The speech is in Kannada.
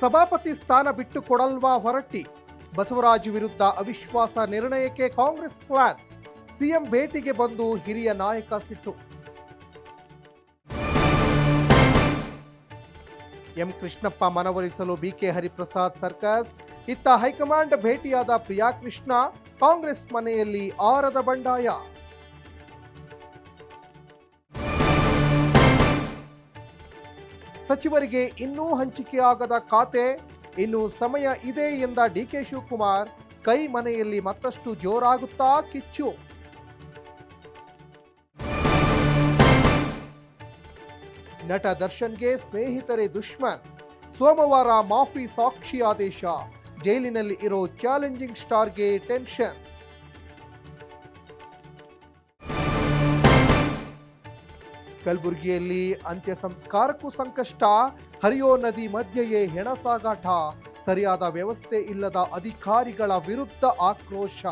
ಸಭಾಪತಿ ಸ್ಥಾನ ಬಿಟ್ಟು ಕೊಡಲ್ವಾ ಹೊರಟ್ಟಿ? ಬಸವರಾಜ್ ವಿರುದ್ಧ ಅವಿಶ್ವಾಸ ನಿರ್ಣಯಕ್ಕೆ ಕಾಂಗ್ರೆಸ್ ಪ್ಲಾನ್. ಸಿಎಂ ಭೇಟಿಗೆ ಬಂದು ಹಿರಿಯ ನಾಯಕ ಸಿಟ್ಟು. ಎಂ ಕೃಷ್ಣಪ್ಪ ಮನವೊಲಿಸಲು ಬಿಕೆ ಹರಿಪ್ರಸಾದ್ ಸರ್ಕಸ್. ಇತ್ತ ಹೈಕಮಾಂಡ್ ಭೇಟಿಯಾದ ಪ್ರಿಯಾ ಕೃಷ್ಣ. ಕಾಂಗ್ರೆಸ್ ಮನೆಯಲ್ಲಿ ಆರದ ಬಂಡಾಯ. ಸಚಿವರಿಗೆ ಇನ್ನೂ ಹಂಚಿಕೆಯಾಗದ ಖಾತೆ, ಇನ್ನು ಸಮಯ ಇದೆ ಎಂದ ಡಿಕೆ ಶಿವಕುಮಾರ್. ಕೈ ಮನೆಯಲ್ಲಿ ಮತ್ತಷ್ಟು ಜೋರಾಗುತ್ತಾ ಕಿಚ್ಚು. ನಟ ದರ್ಶನ್ಗೆ ಸ್ನೇಹಿತರೆ ದುಶ್ಮನ್. ಸೋಮವಾರ ಮಾಫಿ ಸಾಕ್ಷಿ ಆದೇಶ. ಜೈಲಿನಲ್ಲಿ ಇರೋ ಚಾಲೆಂಜಿಂಗ್ ಸ್ಟಾರ್ಗೆ ಟೆನ್ಷನ್. ಕಲಬುರಗಿಯಲ್ಲಿ ಅಂತ್ಯ ಸಂಸ್ಕಾರಕ್ಕೂ ಸಂಕಷ್ಟ. ಹರಿಯೋ ನದಿ ಮಧ್ಯೆಯೇ ಹೆಣ ಸಾಗಾಟ. ಸರಿಯಾದ ವ್ಯವಸ್ಥೆ ಇಲ್ಲದ ಅಧಿಕಾರಿಗಳ ವಿರುದ್ಧ ಆಕ್ರೋಶ.